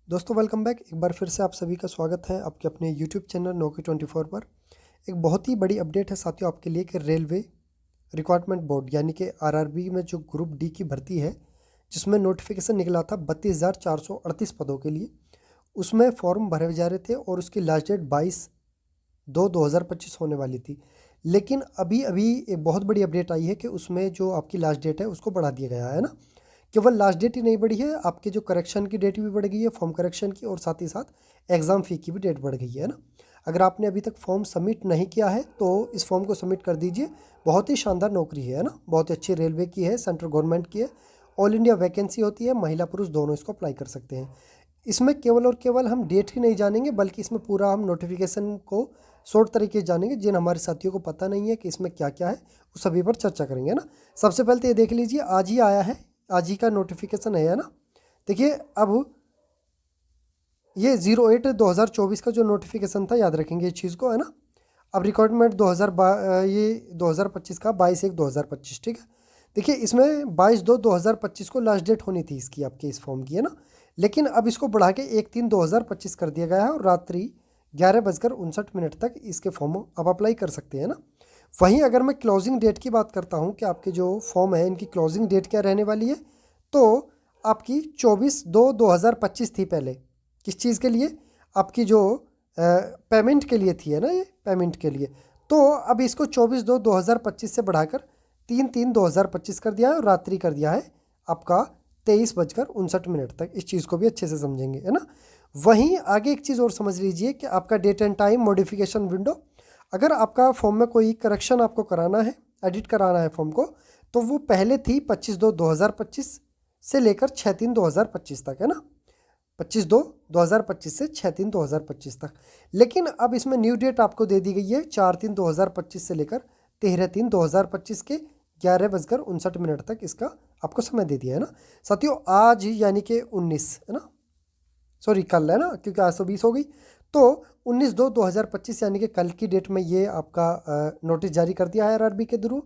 दोस्तों welcome back. एक बार फिर से आप सभी का स्वागत है आपके अपने यूट्यूब चैनल Noki24 पर। एक बहुत ही बड़ी अपडेट है साथियों आपके लिए कि रेलवे रिक्वायरमेंट बोर्ड यानी कि आरआरबी में जो ग्रुप डी की भर्ती है, जिसमें नोटिफिकेशन निकला था 32,438 पदों के लिए, उसमें फॉर्म भरे जा रहे थे और उसकी लास्ट डेट 22/2/2025 होने वाली थी। लेकिन अभी अभी एक बहुत बड़ी अपडेट आई है कि उसमें जो आपकी लास्ट डेट है उसको बढ़ा दिया गया है ना। केवल लास्ट डेट ही नहीं बढ़ी है, आपके जो करेक्शन की डेट भी बढ़ गई है, फॉर्म करेक्शन की, और साथ ही साथ एग्ज़ाम फ़ी की भी डेट बढ़ गई है ना। अगर आपने अभी तक फॉर्म सबमिट नहीं किया है तो इस फॉर्म को सबमिट कर दीजिए। बहुत ही शानदार नौकरी है ना, बहुत ही अच्छी रेलवे की है, सेंट्रल गवर्नमेंट की है, ऑल इंडिया वैकेंसी होती है, महिला पुरुष दोनों इसको अप्लाई कर सकते हैं। इसमें केवल और केवल हम डेट ही नहीं जानेंगे बल्कि इसमें पूरा हम नोटिफिकेशन को शॉर्ट तरीके से जानेंगे। जिन हमारे साथियों को पता नहीं है कि इसमें क्या क्या है उस सभी पर चर्चा करेंगे ना। सबसे पहले तो ये देख लीजिए, आज ही आया है, आज ही का नोटिफिकेशन है ना। देखिए अब ये 08/2024 का जो नोटिफिकेशन था, याद रखेंगे इस चीज़ को है ना। अब रिक्वायरमेंट 2025 का 22/1/2025, ठीक है। देखिए इसमें 22/2/2025 को लास्ट डेट होनी थी इसकी, आपके इस फॉर्म की है ना। लेकिन अब इसको बढ़ा के 1/3/2025 कर दिया गया है और रात्रि 11:59 तक इसके फॉर्म आप अप्लाई कर सकते हैं ना। वहीं अगर मैं क्लोजिंग डेट की बात करता हूँ कि आपके जो फॉर्म है इनकी क्लोजिंग डेट क्या रहने वाली है, तो आपकी 24/2/2025 थी पहले। किस चीज़ के लिए? आपकी जो पेमेंट के लिए थी है ना, ये पेमेंट के लिए। तो अब इसको 24/2/2025 से बढ़ाकर 3/3/2025 कर दिया है और रात्रि कर दिया है आपका 23:59 तक। इस चीज़ को भी अच्छे से समझेंगे है ना। वहीं आगे एक चीज़ और समझ लीजिए कि आपका date and time modification window, अगर आपका फॉर्म में कोई करेक्शन आपको कराना है, एडिट कराना है फॉर्म को, तो वो पहले थी 25/2/2025 से लेकर 6/3/2025 तक है ना। 25/2/2025 से 6/3/2025 तक। लेकिन अब इसमें न्यू डेट आपको दे दी गई है 4/3/2025 से लेकर 13/3/2025 के 11:59 तक इसका आपको समय दे दिया है ना। साथियों आज यानी कि 19 है ना, सॉरी कल है ना, क्योंकि आज तो 20 हो गई। तो 19/2/2025 यानी कि कल की डेट में ये आपका नोटिस जारी कर दिया है आरआरबी के थ्रू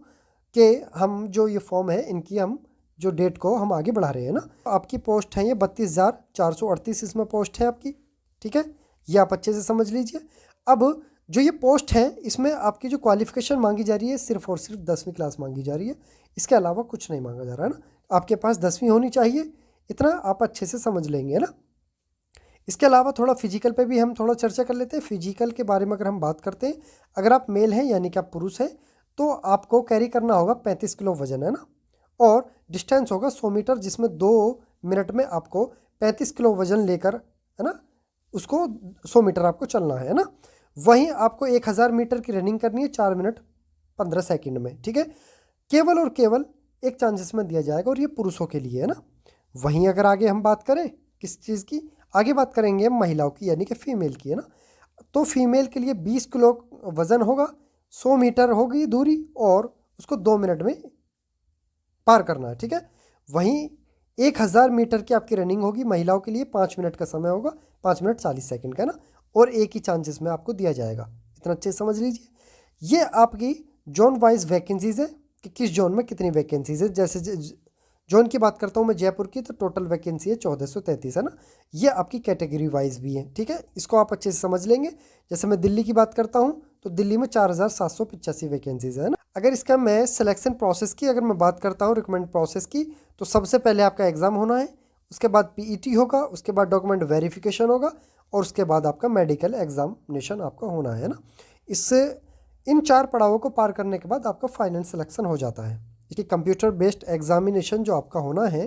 कि हम जो ये फॉर्म है इनकी हम जो डेट को हम आगे बढ़ा रहे हैं ना। आपकी पोस्ट है ये 32,438 इसमें पोस्ट है आपकी, ठीक है। ये आप अच्छे से समझ लीजिए। अब जो ये पोस्ट है इसमें आपकी जो क्वालिफिकेशन मांगी जा रही है सिर्फ और सिर्फ 10वीं क्लास मांगी जा रही है, इसके अलावा कुछ नहीं मांगा जा रहा है ना। आपके पास 10वीं होनी चाहिए, इतना आप अच्छे से समझ लेंगे ना। इसके अलावा थोड़ा फिजिकल पे भी हम थोड़ा चर्चा कर लेते हैं। फिजिकल के बारे में अगर हम बात करते हैं, अगर आप मेल हैं यानी कि आप पुरुष हैं, तो आपको कैरी करना होगा 35 किलो वजन है ना। और डिस्टेंस होगा 100 मीटर, जिसमें 2 मिनट में आपको 35 किलो वजन लेकर है ना उसको 100 मीटर आपको चलना है ना। वहीं आपको 1000 मीटर की रनिंग करनी है 4 मिनट 15 सेकेंड में, ठीक है। केवल और केवल एक चांसेस में दिया जाएगा और ये पुरुषों के लिए है ना। वहीं अगर आगे हम बात करें किस चीज़ की, आगे बात करेंगे हम महिलाओं की यानी कि फीमेल की है ना। तो फीमेल के लिए 20 किलो वजन होगा, 100 मीटर होगी दूरी और उसको 2 मिनट में पार करना है, ठीक है। वहीं 1000 मीटर की आपकी रनिंग होगी महिलाओं के लिए, 5 मिनट का समय होगा, 5 मिनट 40 सेकंड का है ना। और एक ही चांसेस में आपको दिया जाएगा, इतना अच्छे से समझ लीजिए। ये आपकी जोन वाइज वैकेंसीज है कि किस जोन में कितनी वैकेंसीज है। जैसे जोन की बात करता हूँ मैं जयपुर की, तो टोटल वैकेंसी है 1433 है ना। ये आपकी कैटेगरी वाइज भी है, ठीक है, इसको आप अच्छे से समझ लेंगे। जैसे मैं दिल्ली की बात करता हूँ तो दिल्ली में 4785 वैकेंसीज है ना। अगर इसका मैं सिलेक्शन प्रोसेस की अगर मैं बात करता हूँ, रिकमेंड प्रोसेस की, तो सबसे पहले आपका एग्ज़ाम होना है, उसके बाद पीईटी होगा, उसके बाद डॉक्यूमेंट वेरिफिकेशन होगा और उसके बाद आपका मेडिकल एग्जामिनेशन आपका होना है ना। इससे इन 4 पड़ावों को पार करने के बाद आपका फाइनल सिलेक्शन हो जाता है। इसकी कंप्यूटर बेस्ड एग्जामिनेशन जो आपका होना है,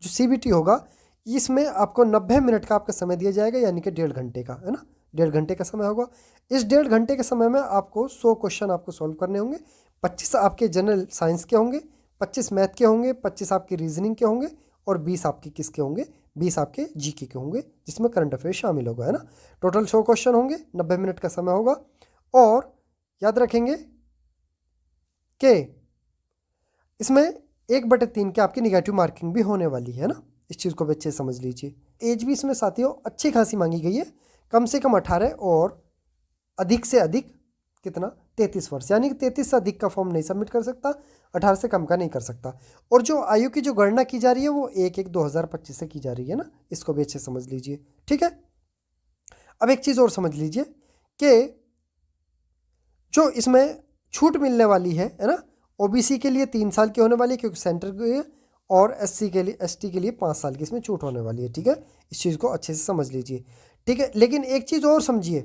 जो सीबीटी होगा, इसमें आपको 90 मिनट का आपका समय दिया जाएगा यानी कि 1.5 घंटे का है ना। 1.5 घंटे का समय होगा। इस 1.5 घंटे के समय में आपको 100 क्वेश्चन आपको सॉल्व करने होंगे। 25 आपके जनरल साइंस के होंगे, 25 मैथ के होंगे, 25 आपके रीजनिंग के होंगे और 20 आपके किसके होंगे, 20 आपके जीके के होंगे, जिसमें करंट अफेयर शामिल होगा है ना। टोटल 100 क्वेश्चन होंगे, 90 मिनट का समय होगा। और याद रखेंगे कि इसमें 1/3 के आपकी निगेटिव मार्किंग भी होने वाली है ना। इस चीज़ को भी अच्छे से समझ लीजिए। एज भी इसमें साथियों अच्छी खासी मांगी गई है, कम से कम 18 और अधिक से अधिक कितना 33 वर्ष, यानी कि 33 से अधिक का फॉर्म नहीं सबमिट कर सकता, 18 से कम का नहीं कर सकता। और जो आयु की जो गणना की जा रही है वो 1/1/2025 से की जा रही है ना, इसको भी अच्छे समझ लीजिए। ठीक है, अब एक चीज़ और समझ लीजिए कि जो इसमें छूट मिलने वाली है ना, ओबीसी के लिए 3 साल की होने वाली है क्योंकि सेंटर के लिए, और एससी के लिए, एसटी के लिए 5 साल की इसमें छूट होने वाली है। ठीक है, इस चीज़ को अच्छे से समझ लीजिए। ठीक है, लेकिन एक चीज़ और समझिए,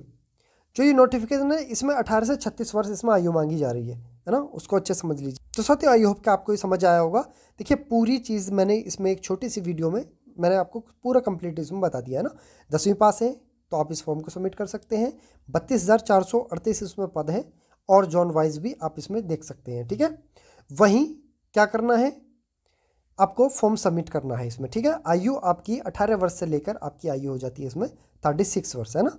जो ये नोटिफिकेशन है इसमें 18 से 36 वर्ष इसमें आयु मांगी जा रही है ना, उसको अच्छे से समझ लीजिए। तो साथियों, आई होप कि आपको ये समझ आया होगा। देखिए, पूरी चीज़ मैंने इसमें एक छोटी सी वीडियो में मैंने आपको पूरा कंप्लीट इसमें बता दिया है ना। 10वीं पास है तो आप इस फॉर्म को सबमिट कर सकते हैं। 32,438 इसमें पद है, और जॉन वाइज भी आप इसमें देख सकते हैं। ठीक है, वहीं क्या करना है, आपको फॉर्म सबमिट करना है इसमें। ठीक है, आयु आपकी 18 वर्ष से लेकर आपकी आयु हो जाती है इसमें 36 वर्ष, है ना,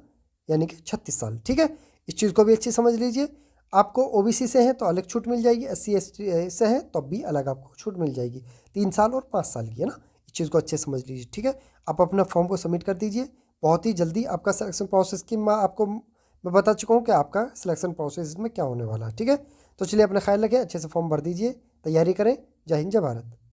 यानी कि 36 साल। ठीक है, इस चीज़ को भी अच्छी समझ लीजिए। आपको ओबीसी से है तो अलग छूट मिल जाएगी, एससी एसटी से है तो भी अलग आपको छूट मिल जाएगी, 3 साल और 5 साल की, है ना। इस चीज़ को अच्छे से समझ लीजिए। ठीक है, आप अपना फॉर्म को सबमिट कर दीजिए। बहुत ही जल्दी आपका सिलेक्शन प्रोसेस की मैं बता चुका हूँ कि आपका सिलेक्शन प्रोसेस में क्या होने वाला है। ठीक है, तो चलिए अपना ख्याल रखें, अच्छे से फॉर्म भर दीजिए, तैयारी करें। जय हिंद, जय भारत।